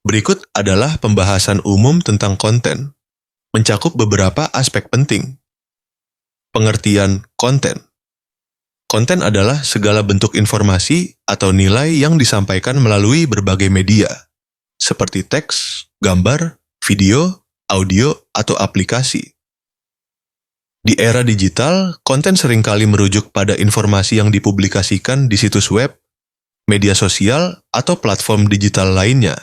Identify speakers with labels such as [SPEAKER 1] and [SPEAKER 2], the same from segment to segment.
[SPEAKER 1] Berikut adalah pembahasan umum tentang konten, mencakup beberapa aspek penting. Pengertian konten. Konten adalah segala bentuk informasi atau nilai yang disampaikan melalui berbagai media, seperti teks, gambar, video, audio, atau aplikasi. Di era digital, konten seringkali merujuk pada informasi yang dipublikasikan di situs web, media sosial, atau platform digital lainnya,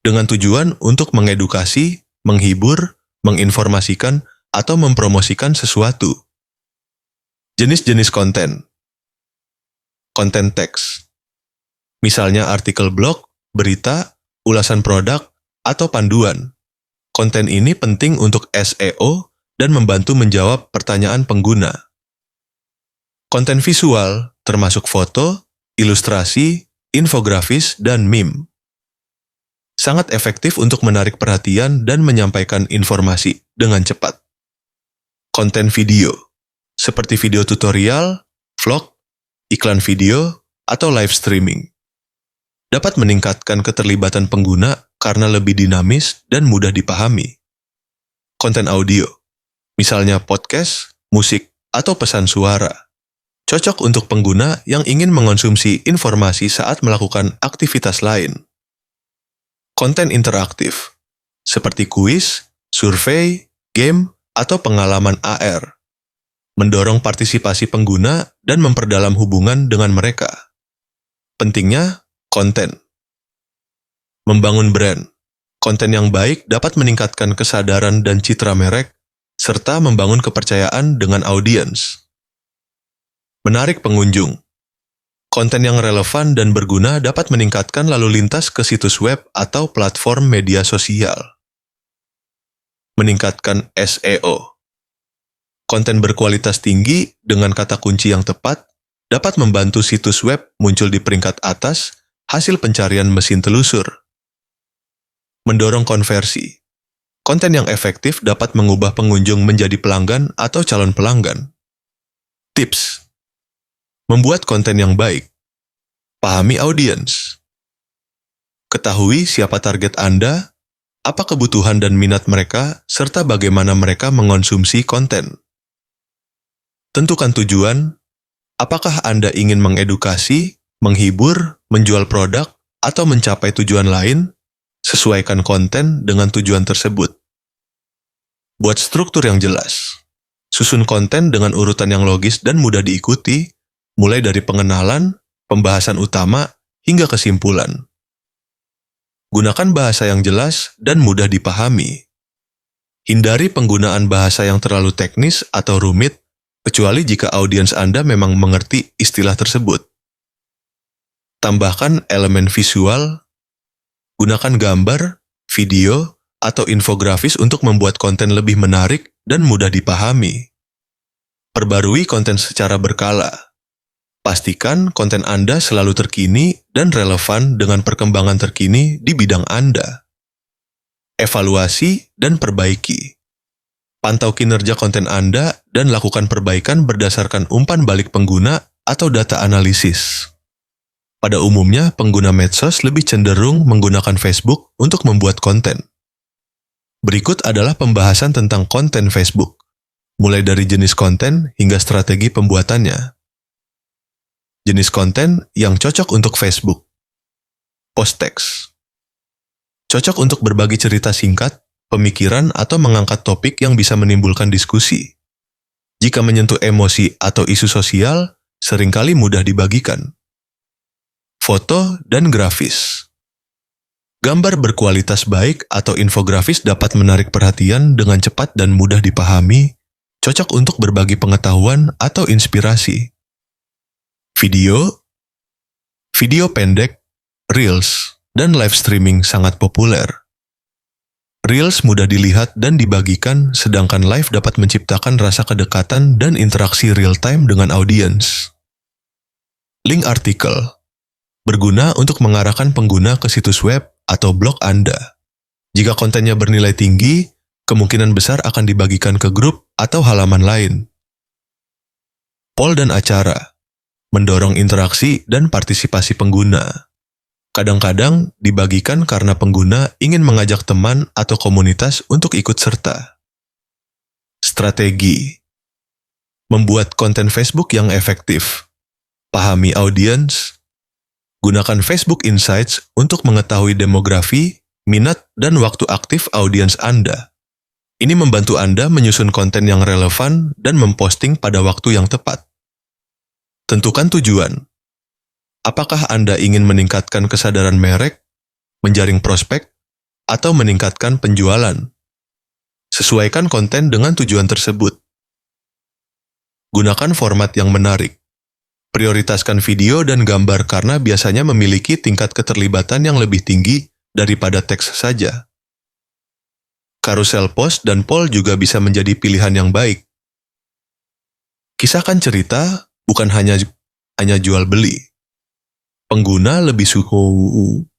[SPEAKER 1] dengan tujuan untuk mengedukasi, menghibur, menginformasikan, atau mempromosikan sesuatu. Jenis-jenis konten. Konten teks. Misalnya artikel blog, berita, ulasan produk, atau panduan. Konten ini penting untuk SEO dan membantu menjawab pertanyaan pengguna. Konten visual, termasuk foto, ilustrasi, infografis, dan meme. Sangat efektif untuk menarik perhatian dan menyampaikan informasi dengan cepat. Konten video, seperti video tutorial, vlog, iklan video, atau live streaming. Dapat meningkatkan keterlibatan pengguna karena lebih dinamis dan mudah dipahami. Konten audio, misalnya podcast, musik, atau pesan suara. Cocok untuk pengguna yang ingin mengonsumsi informasi saat melakukan aktivitas lain. Konten interaktif, seperti kuis, survei, game, atau pengalaman AR. Mendorong partisipasi pengguna dan memperdalam hubungan dengan mereka. Pentingnya, konten. Membangun brand. Konten yang baik dapat meningkatkan kesadaran dan citra merek, serta membangun kepercayaan dengan audiens. Menarik pengunjung. Konten yang relevan dan berguna dapat meningkatkan lalu lintas ke situs web atau platform media sosial. Meningkatkan SEO. Konten berkualitas tinggi dengan kata kunci yang tepat dapat membantu situs web muncul di peringkat atas hasil pencarian mesin telusur. Mendorong konversi. Konten yang efektif dapat mengubah pengunjung menjadi pelanggan atau calon pelanggan. Tips. Membuat konten yang baik. Pahami audiens. Ketahui siapa target Anda, apa kebutuhan dan minat mereka, serta bagaimana mereka mengonsumsi konten. Tentukan tujuan, apakah Anda ingin mengedukasi, menghibur, menjual produk, atau mencapai tujuan lain? Sesuaikan konten dengan tujuan tersebut. Buat struktur yang jelas. Susun konten dengan urutan yang logis dan mudah diikuti, mulai dari pengenalan, pembahasan utama, hingga kesimpulan. Gunakan bahasa yang jelas dan mudah dipahami. Hindari penggunaan bahasa yang terlalu teknis atau rumit, kecuali jika audiens Anda memang mengerti istilah tersebut. Tambahkan elemen visual. Gunakan gambar, video, atau infografis untuk membuat konten lebih menarik dan mudah dipahami. Perbarui konten secara berkala. Pastikan konten Anda selalu terkini dan relevan dengan perkembangan terkini di bidang Anda. Evaluasi dan perbaiki. Pantau kinerja konten Anda dan lakukan perbaikan berdasarkan umpan balik pengguna atau data analisis. Pada umumnya, pengguna medsos lebih cenderung menggunakan Facebook untuk membuat konten. Berikut adalah pembahasan tentang konten Facebook, mulai dari jenis konten hingga strategi pembuatannya. Jenis konten yang cocok untuk Facebook. Post teks. Cocok untuk berbagi cerita singkat, pemikiran, atau mengangkat topik yang bisa menimbulkan diskusi. Jika menyentuh emosi atau isu sosial, seringkali mudah dibagikan. Foto dan grafis. Gambar berkualitas baik atau infografis dapat menarik perhatian dengan cepat dan mudah dipahami, cocok untuk berbagi pengetahuan atau inspirasi. Video. Video pendek, Reels, dan live streaming sangat populer. Reels mudah dilihat dan dibagikan, sedangkan live dapat menciptakan rasa kedekatan dan interaksi real-time dengan audiens. Link artikel. Berguna untuk mengarahkan pengguna ke situs web atau blog Anda. Jika kontennya bernilai tinggi, kemungkinan besar akan dibagikan ke grup atau halaman lain. Poll dan acara. Mendorong interaksi dan partisipasi pengguna. Kadang-kadang dibagikan karena pengguna ingin mengajak teman atau komunitas untuk ikut serta. Strategi: membuat konten Facebook yang efektif. Pahami audiens. Gunakan Facebook Insights untuk mengetahui demografi, minat, dan waktu aktif audiens Anda. Ini membantu Anda menyusun konten yang relevan dan memposting pada waktu yang tepat. Tentukan tujuan. Apakah Anda ingin meningkatkan kesadaran merek, menjaring prospek, atau meningkatkan penjualan? Sesuaikan konten dengan tujuan tersebut. Gunakan format yang menarik. Prioritaskan video dan gambar karena biasanya memiliki tingkat keterlibatan yang lebih tinggi daripada teks saja. Carousel post dan poll juga bisa menjadi pilihan yang baik. Kisahkan cerita, bukan hanya jual beli. Pengguna lebih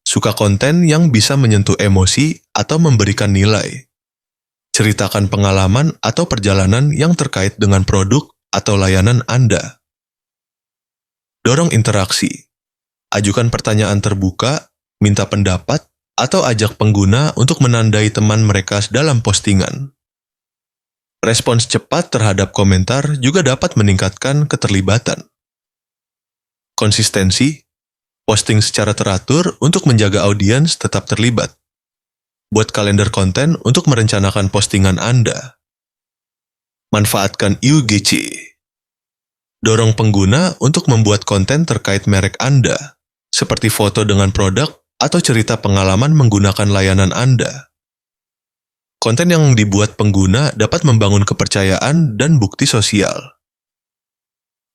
[SPEAKER 1] suka konten yang bisa menyentuh emosi atau memberikan nilai. Ceritakan pengalaman atau perjalanan yang terkait dengan produk atau layanan Anda. Dorong interaksi. Ajukan pertanyaan terbuka, minta pendapat, atau ajak pengguna untuk menandai teman mereka dalam postingan. Respons cepat terhadap komentar juga dapat meningkatkan keterlibatan. Konsistensi. Posting secara teratur untuk menjaga audiens tetap terlibat. Buat kalender konten untuk merencanakan postingan Anda. Manfaatkan UGC. Dorong pengguna untuk membuat konten terkait merek Anda, seperti foto dengan produk atau cerita pengalaman menggunakan layanan Anda. Konten yang dibuat pengguna dapat membangun kepercayaan dan bukti sosial.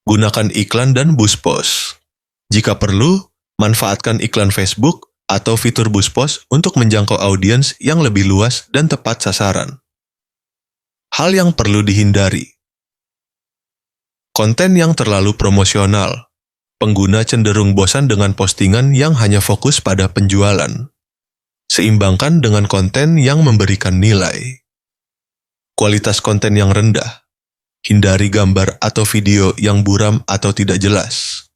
[SPEAKER 1] Gunakan iklan dan boost post. Jika perlu, manfaatkan iklan Facebook atau fitur boost post untuk menjangkau audiens yang lebih luas dan tepat sasaran. Hal yang perlu dihindari. Konten yang terlalu promosional. Pengguna cenderung bosan dengan postingan yang hanya fokus pada penjualan. Seimbangkan dengan konten yang memberikan nilai. Kualitas konten yang rendah. Hindari gambar atau video yang buram atau tidak jelas.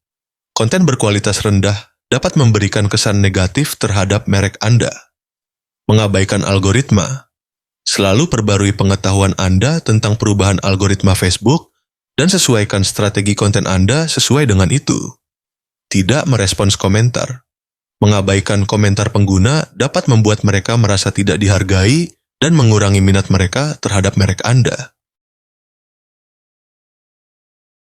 [SPEAKER 1] Konten berkualitas rendah dapat memberikan kesan negatif terhadap merek Anda. Mengabaikan algoritma. Selalu perbarui pengetahuan Anda tentang perubahan algoritma Facebook dan sesuaikan strategi konten Anda sesuai dengan itu. Tidak merespons komentar. Mengabaikan komentar pengguna dapat membuat mereka merasa tidak dihargai dan mengurangi minat mereka terhadap merek Anda.